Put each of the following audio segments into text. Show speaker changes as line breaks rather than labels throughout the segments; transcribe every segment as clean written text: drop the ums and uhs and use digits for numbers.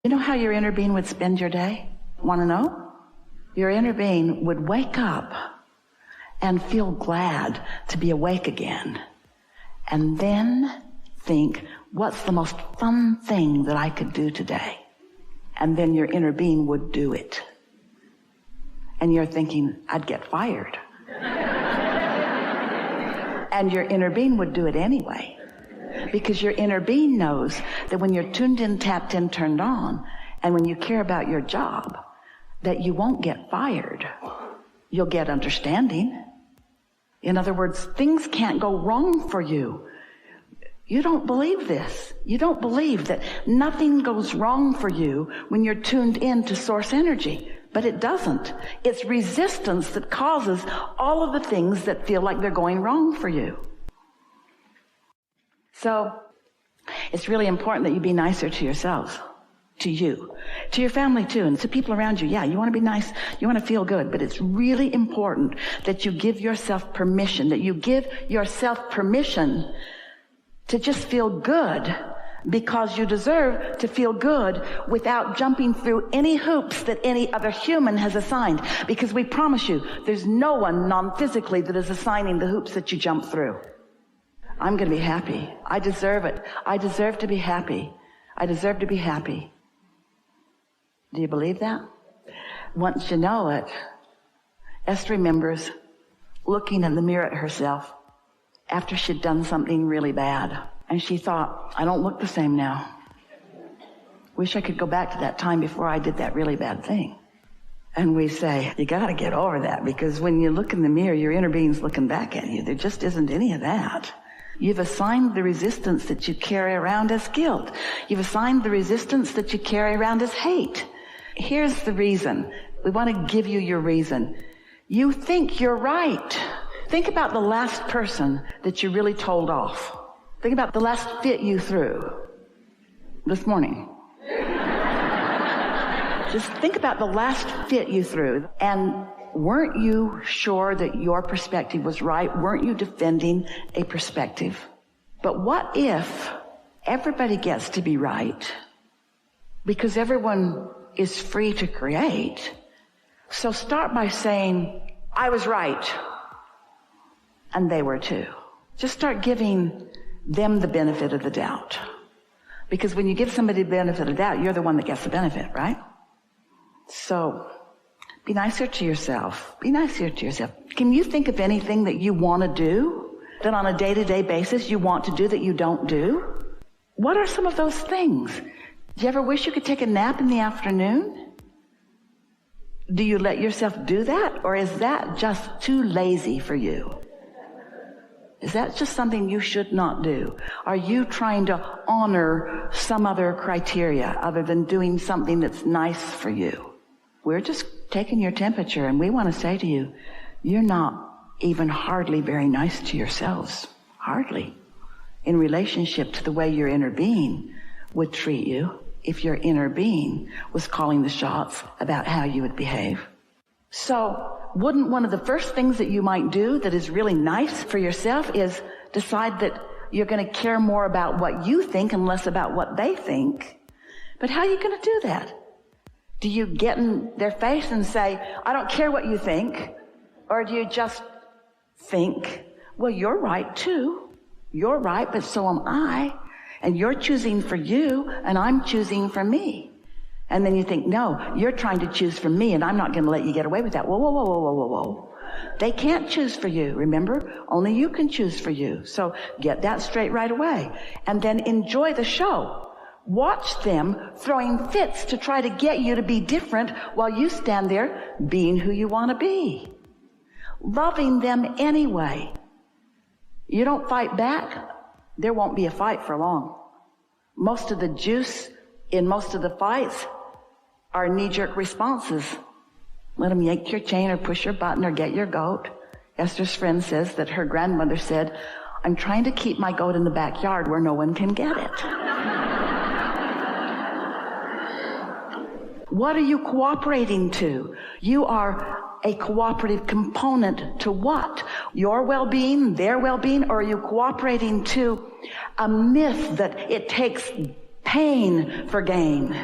You know how your inner being would spend your day? Want to know? Your inner being would wake up and feel glad to be awake again. And then think, what's the most fun thing that I could do today? And then your inner being would do it. And you're thinking, I'd get fired. And your inner being would do it anyway. Because your inner being knows that when you're tuned in, tapped in, turned on, and when you care about your job, that you won't get fired. You'll get understanding. In other words, things can't go wrong for you. You don't believe this. You don't believe that nothing goes wrong for you when you're tuned in to source energy. But it doesn't. It's resistance that causes all of the things that feel like they're going wrong for you. So it's really important that you be nicer to yourselves, to you, to your family too, and to people around you. Yeah, you want to be nice, you want to feel good, but it's really important that you give yourself permission, to just feel good, because you deserve to feel good without jumping through any hoops that any other human has assigned. Because we promise you, there's no one non-physically that is assigning the hoops that you jump through. I'm going to be happy. I deserve it. I deserve to be happy. I deserve to be happy. Do you believe that? Once you know it, Esther remembers looking in the mirror at herself after she'd done something really bad. And she thought, I don't look the same now. Wish I could go back to that time before I did that really bad thing. And we say, you got to get over that, because when you look in the mirror, your inner being's looking back at you. There just isn't any of that. You've assigned the resistance that you carry around as guilt. You've assigned the resistance that you carry around as hate. Here's the reason. We want to give you your reason. You think you're right. Think about the last person that you really told off. Think about the last fit you threw this morning. Just think about the last fit you threw. And weren't you sure that your perspective was right? Weren't you defending a perspective? But what if everybody gets to be right? Because everyone is free to create. So start by saying, I was right. And they were too. Just start giving them the benefit of the doubt. Because when you give somebody the benefit of the doubt, you're the one that gets the benefit, right? So be nicer to yourself. Be nicer to yourself. Can you think of anything that you want to do, that on a day-to-day basis you want to do that you don't do? What are some of those things? Do you ever wish you could take a nap in the afternoon? Do you let yourself do that? Or is that just too lazy for you? Is that just something you should not do? Are you trying to honor some other criteria other than doing something that's nice for you? We're just taking your temperature, and we want to say to you, you're not even hardly very nice to yourselves. Hardly. In relationship to the way your inner being would treat you if your inner being was calling the shots about how you would behave. So, wouldn't one of the first things that you might do that is really nice for yourself is decide that you're going to care more about what you think and less about what they think? But how are you going to do that? Do you get in their face and say, I don't care what you think? Or do you just think, well, you're right too. You're right, but so am I. And you're choosing for you, and I'm choosing for me. And then you think, no, you're trying to choose for me, and I'm not going to let you get away with that. Whoa, whoa, whoa, whoa, whoa, whoa, whoa. They can't choose for you, remember? Only you can choose for you. So get that straight right away. And then enjoy the show. Watch them throwing fits to try to get you to be different while you stand there being who you want to be. Loving them anyway. You don't fight back, there won't be a fight for long. Most of the juice in most of the fights are knee-jerk responses. Let them yank your chain or push your button or get your goat. Esther's friend says that her grandmother said, I'm trying to keep my goat in the backyard where no one can get it. What are you cooperating to? You are a cooperative component to what? Your well-being, their well-being, or are you cooperating to a myth that it takes pain for gain?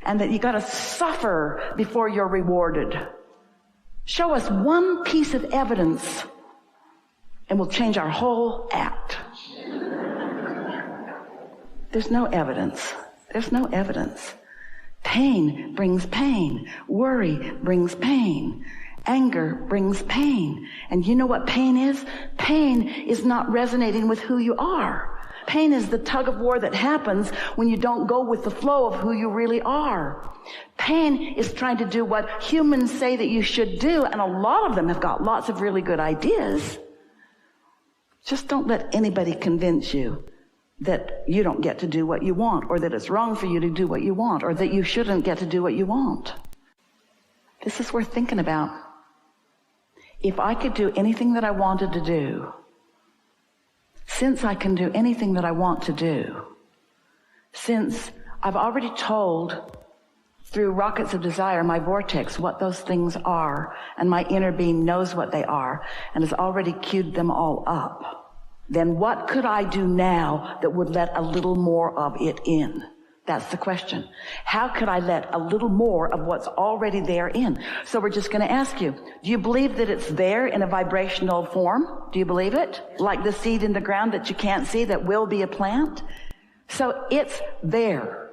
and that you got to suffer before you're rewarded. Show us one piece of evidence and we'll change our whole act. There's no evidence. There's no evidence. Pain brings pain. Worry brings pain. Anger brings pain. And you know what pain is? Pain is not resonating with who you are. Pain is the tug of war that happens when you don't go with the flow of who you really are. Pain is trying to do what humans say that you should do, and a lot of them have got lots of really good ideas. Just don't let anybody convince you that you don't get to do what you want, or that it's wrong for you to do what you want, or that you shouldn't get to do what you want. This is worth thinking about. If I could do anything that I wanted to do, since I can do anything that I want to do, since I've already told through rockets of desire, my vortex, what those things are, and my inner being knows what they are, and has already queued them all up, then what could I do now that would let a little more of it in? That's the question. How could I let a little more of what's already there in? So we're just going to ask you, do you believe that it's there in a vibrational form? Do you believe it? Like the seed in the ground that you can't see that will be a plant? So it's there.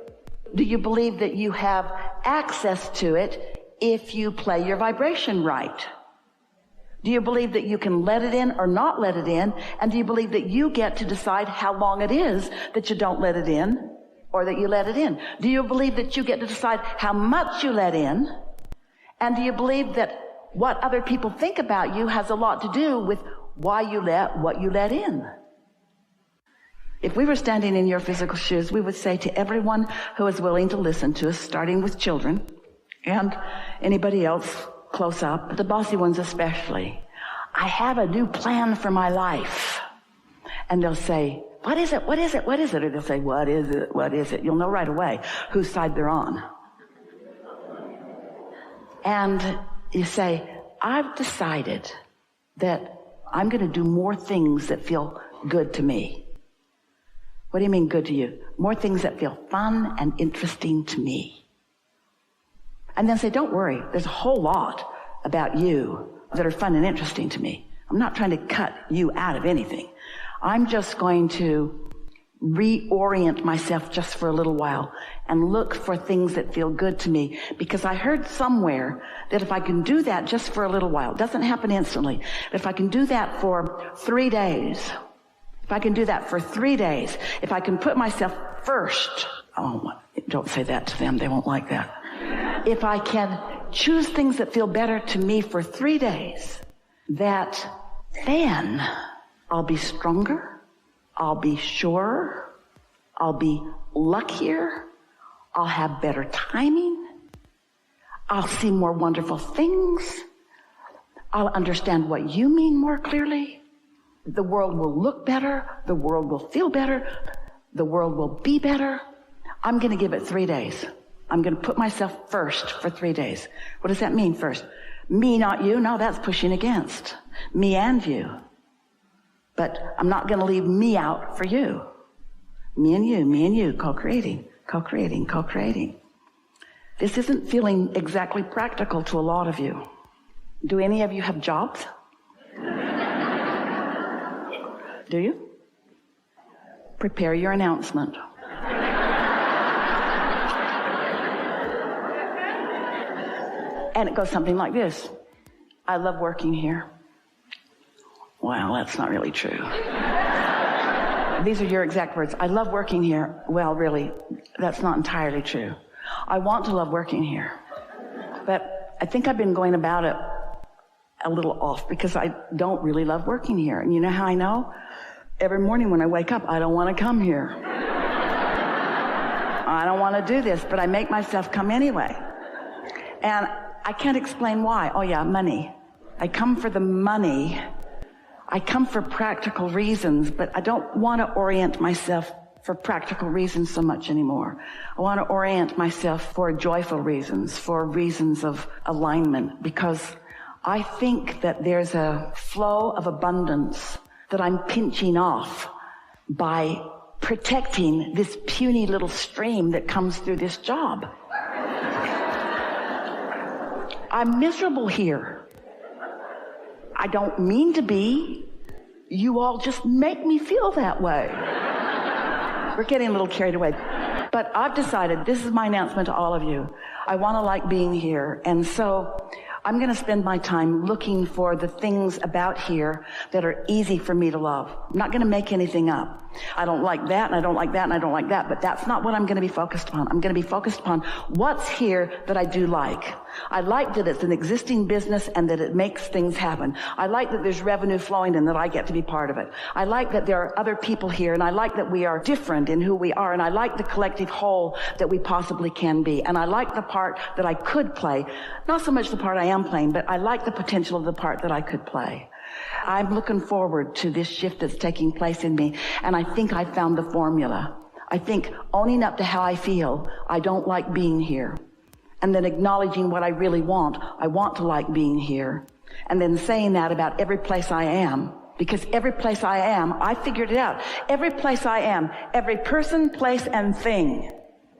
Do you believe that you have access to it if you play your vibration right? Do you believe that you can let it in or not let it in? And do you believe that you get to decide how long it is that you don't let it in? Or that you let it in? Do you believe that you get to decide how much you let in? And do you believe that what other people think about you has a lot to do with why you let what you let in? If we were standing in your physical shoes, we would say to everyone who is willing to listen to us, starting with children and anybody else close up, the bossy ones especially, I have a new plan for my life. And they'll say, what is it? What is it? What is it? Or they'll say, what is it? What is it? You'll know right away whose side they're on. And you say, I've decided that I'm going to do more things that feel good to me. What do you mean good to you? More things that feel fun and interesting to me. And then say, don't worry, there's a whole lot about you that are fun and interesting to me. I'm not trying to cut you out of anything. I'm just going to reorient myself just for a little while and look for things that feel good to me, because I heard somewhere that if I can do that just for a little while, it doesn't happen instantly, but if I can do that for 3 days, if I can do that for 3 days, if I can put myself first, oh, don't say that to them, they won't like that. If I can choose things that feel better to me for 3 days, that then I'll be stronger, I'll be surer, I'll be luckier, I'll have better timing, I'll see more wonderful things, I'll understand what you mean more clearly, the world will look better, the world will feel better, the world will be better. I'm going to give it 3 days. I'm going to put myself first for 3 days. What does that mean first? Me, not you? No, that's pushing against. Me and you. But I'm not going to leave me out for you. Me and you, co-creating, co-creating, co-creating. This isn't feeling exactly practical to a lot of you. Do any of you have jobs? Do you? Prepare your announcement. And it goes something like this. I love working here. Well, that's not really true. These are your exact words. I love working here. Well, really, that's not entirely true. I want to love working here. But I think I've been going about it a little off because I don't really love working here. And you know how I know? Every morning when I wake up, I don't want to come here. I don't want to do this, but I make myself come anyway. And I can't explain why. Oh yeah, money. I come for the money. I come for practical reasons, but I don't want to orient myself for practical reasons so much anymore. I want to orient myself for joyful reasons, for reasons of alignment, because I think that there's a flow of abundance that I'm pinching off by protecting this puny little stream that comes through this job. I'm miserable here. I don't mean to be. You all just make me feel that way. We're getting a little carried away. But I've decided, this is my announcement to all of you. I want to like being here. And so I'm going to spend my time looking for the things about here that are easy for me to love. I'm not going to make anything up. I don't like that, and I don't like that, and I don't like that, but that's not what I'm going to be focused upon. I'm going to be focused upon what's here that I do like. I like that it's an existing business and that it makes things happen. I like that there's revenue flowing and that I get to be part of it. I like that there are other people here, and I like that we are different in who we are, and I like the collective whole that we possibly can be. And I like the part that I could play. Not so much the part I am playing, but I like the potential of the part that I could play. I'm looking forward to this shift that's taking place in me, and I think I found the formula. I think owning up to how I feel, I don't like being here, and then acknowledging what I really want. I want to like being here, and then saying that about every place I am, because every place I am, I figured it out. Every place I am, every person, place, and thing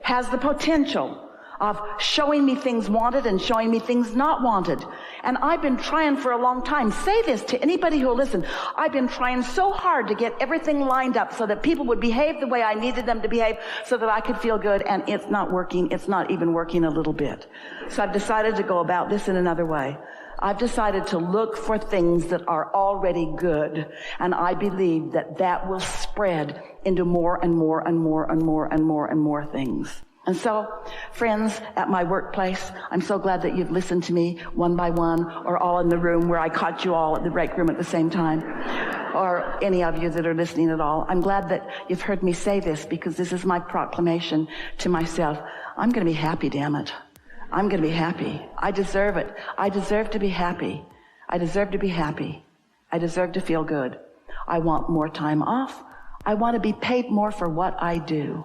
has the potential of showing me things wanted and showing me things not wanted. And I've been trying for a long time. Say this to anybody who will listen. I've been trying so hard to get everything lined up so that people would behave the way I needed them to behave so that I could feel good, and it's not working. It's not even working a little bit. So I've decided to go about this in another way. I've decided to look for things that are already good, and I believe that that will spread into more and more and more and more and more and more things. And so, friends at my workplace, I'm so glad that you've listened to me one by one, or all in the room where I caught you all at the break room at the same time, or any of you that are listening at all. I'm glad that you've heard me say this, because this is my proclamation to myself. I'm going to be happy, damn it. I'm going to be happy. I deserve it. I deserve to be happy. I deserve to be happy. I deserve to feel good. I want more time off. I want to be paid more for what I do.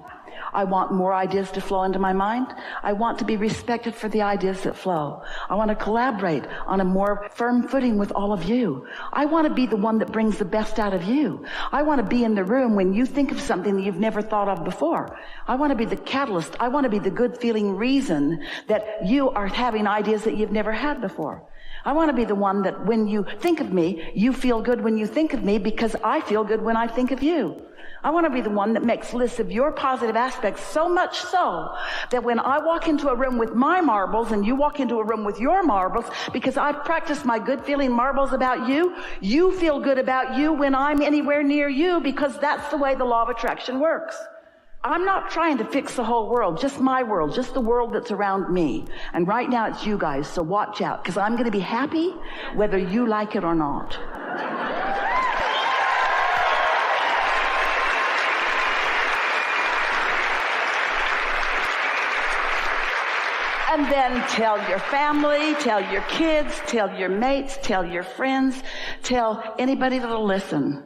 I want more ideas to flow into my mind. I want to be respected for the ideas that flow. I want to collaborate on a more firm footing with all of you. I want to be the one that brings the best out of you. I want to be in the room when you think of something that you've never thought of before. I want to be the catalyst. I want to be the good feeling reason that you are having ideas that you've never had before. I want to be the one that when you think of me, you feel good when you think of me, because I feel good when I think of you. I want to be the one that makes lists of your positive aspects, so much so that when I walk into a room with my marbles and you walk into a room with your marbles, because I've practiced my good feeling marbles about you, you feel good about you when I'm anywhere near you, because that's the way the law of attraction works. I'm not trying to fix the whole world, just my world, just the world that's around me. And right now it's you guys, so watch out, because I'm going to be happy whether you like it or not. And then tell your family, tell your kids, tell your mates, tell your friends, tell anybody that'll listen.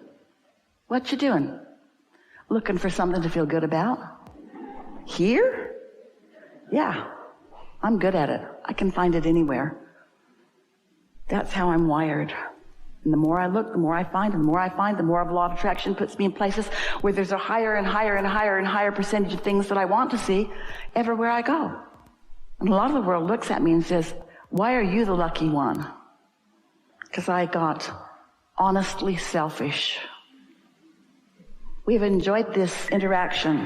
What you doing? Looking for something to feel good about? Here? Yeah, I'm good at it. I can find it anywhere. That's how I'm wired. And the more I look, the more I find, and the more I find, the more of law of attraction puts me in places where there's a higher and higher and higher and higher percentage of things that I want to see everywhere I go. And a lot of the world looks at me and says, why are you the lucky one? Because I got honestly selfish. We've enjoyed this interaction,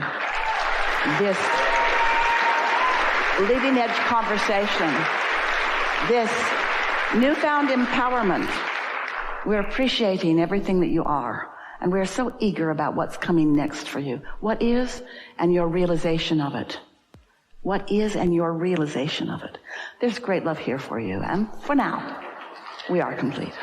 this leading edge conversation, this newfound empowerment. We're appreciating everything that you are, and we're so eager about what's coming next for you. What is, and your realization of it. What is, and your realization of it. There's great love here for you, and for now, we are complete.